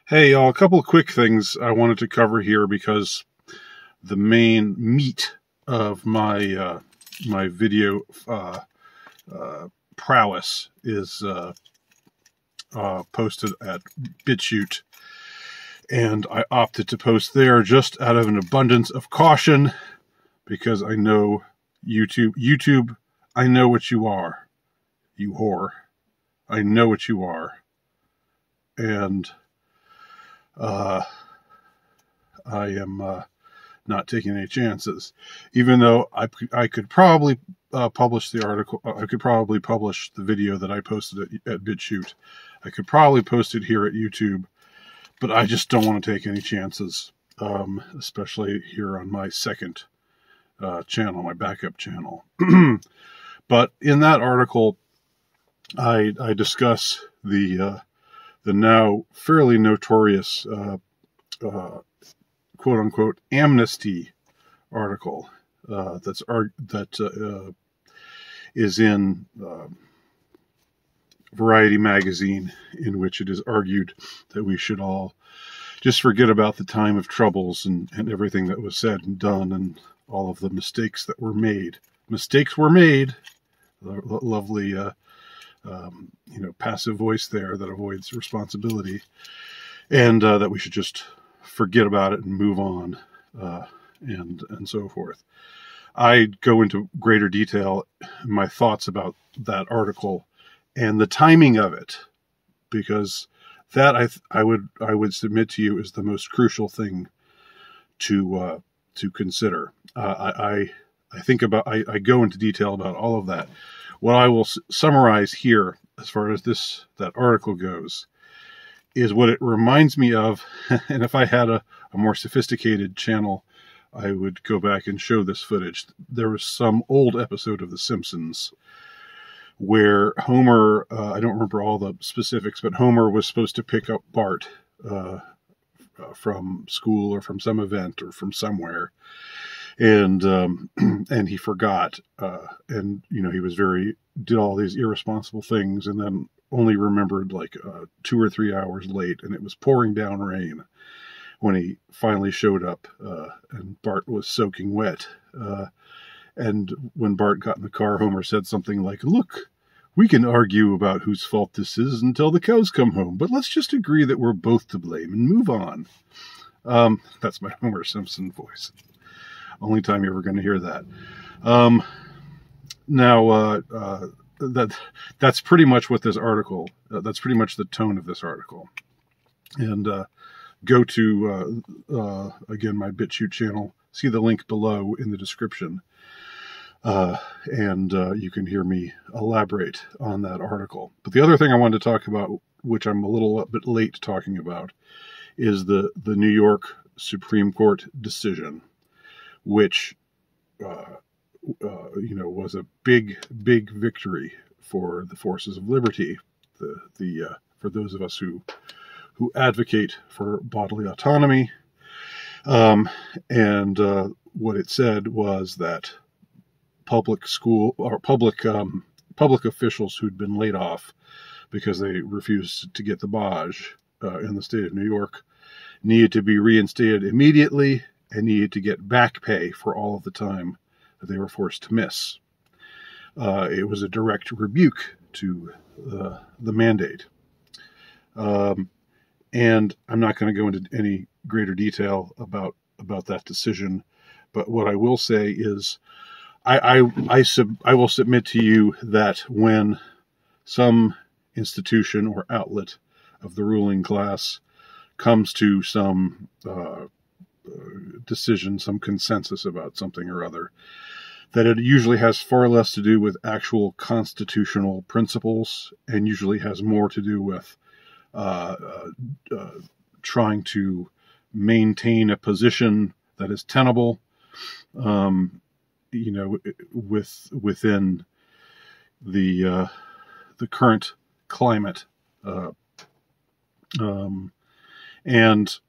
Hey, y'all, a couple of quick things I wanted to cover here because the main meat of my video prowess is posted at BitChute, and I opted to post there just out of an abundance of caution because I know YouTube, I know what you are, you whore. I know what you are, and I am not taking any chances, even though I could probably publish the article. I could probably publish the video that I posted at BitChute. I could probably post it here at YouTube, but I just don't want to take any chances, especially here on my second channel, my backup channel. But in that article, I discuss the now fairly notorious quote-unquote amnesty article that is in Variety magazine, in which it is argued that we should all just forget about the time of troubles and everything that was said and done and all of the mistakes that were made. Mistakes were made. Lovely passive voice there that avoids responsibility, and that we should just forget about it and move on, and so forth. I go into greater detail in my thoughts about that article and the timing of it, because that I would submit to you is the most crucial thing to consider. I go into detail about all of that. What I will summarize here, as far as that article goes, is what it reminds me of. And if I had a more sophisticated channel, I would go back and show this footage. There was some old episode of The Simpsons where Homer, I don't remember all the specifics, but Homer was supposed to pick up Bart from school or from some event or from somewhere. And he forgot, and he did all these irresponsible things, and then only remembered like 2 or 3 hours late, and it was pouring down rain when he finally showed up, and Bart was soaking wet. And when Bart got in the car, Homer said something like, "Look, we can argue about whose fault this is until the cows come home, but let's just agree that we're both to blame and move on." That's my Homer Simpson voice. Only time you're ever going to hear that. That's pretty much what this article, that's pretty much the tone of this article. And go to, again, my BitChute channel, see the link below in the description, and you can hear me elaborate on that article. But the other thing I wanted to talk about, which I'm a little bit late talking about, is the New York Supreme Court decision, which was a big victory for the forces of liberty, for those of us who advocate for bodily autonomy. And what it said was that public officials who'd been laid off because they refused to get the badge in the state of New York needed to be reinstated immediately and needed to get back pay for all of the time that they were forced to miss. It was a direct rebuke to the mandate. And I'm not going to go into any greater detail about that decision, but what I will say is I will submit to you that when some institution or outlet of the ruling class comes to some decision, some consensus about something or other, that it usually has far less to do with actual constitutional principles and usually has more to do with trying to maintain a position that is tenable, within the current climate, and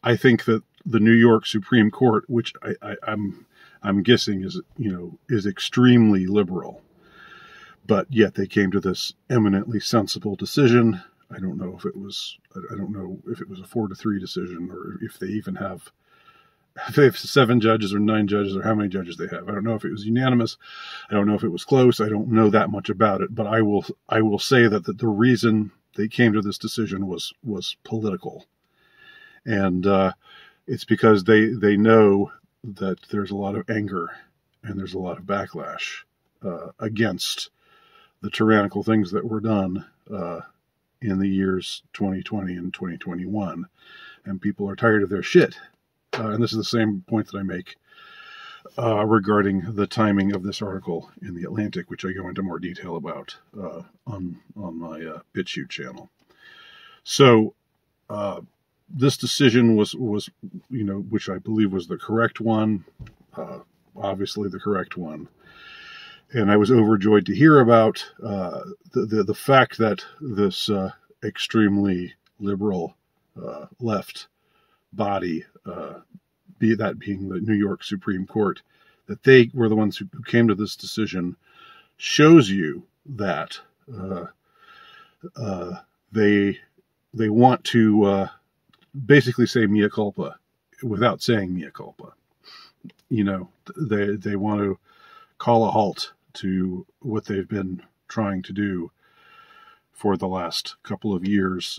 I think that the New York Supreme Court, which I'm guessing is extremely liberal, but yet they came to this eminently sensible decision. I don't know if it was a 4-3 decision, or if they even have 7 judges or 9 judges, or how many judges they have. I don't know if it was unanimous. I don't know if it was close. I don't know that much about it, but I will say that the reason they came to this decision was political, and it's because they know that there's a lot of anger and there's a lot of backlash against the tyrannical things that were done in the years 2020 and 2021, and people are tired of their shit. And this is the same point that I make regarding the timing of this article in The Atlantic, which I go into more detail about on my BitChute channel. So this decision was which I believe was the correct one, obviously the correct one. And I was overjoyed to hear about the fact that this extremely liberal left body, being the New York Supreme Court, that they were the ones who came to this decision, shows you that they want to basically say mea culpa without saying mea culpa. They want to call a halt to what they've been trying to do for the last couple of years,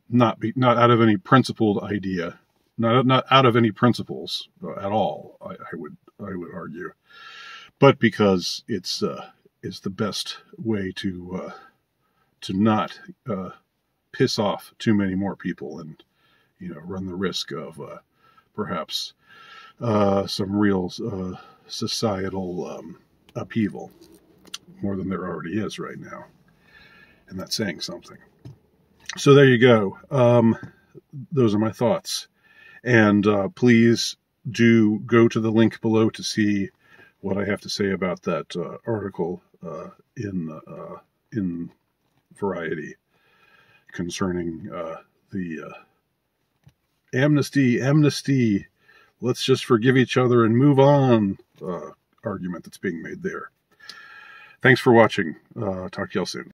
not out of any principled idea, not out of any principles at all. I would argue, but because it's the best way to not piss off too many more people, and run the risk of perhaps some real societal upheaval, more than there already is right now. And that's saying something. So there you go. Those are my thoughts. And please do go to the link below to see what I have to say about that article in Variety concerning the amnesty, let's just forgive each other and move on argument that's being made there. Thanks for watching. Talk to y'all soon.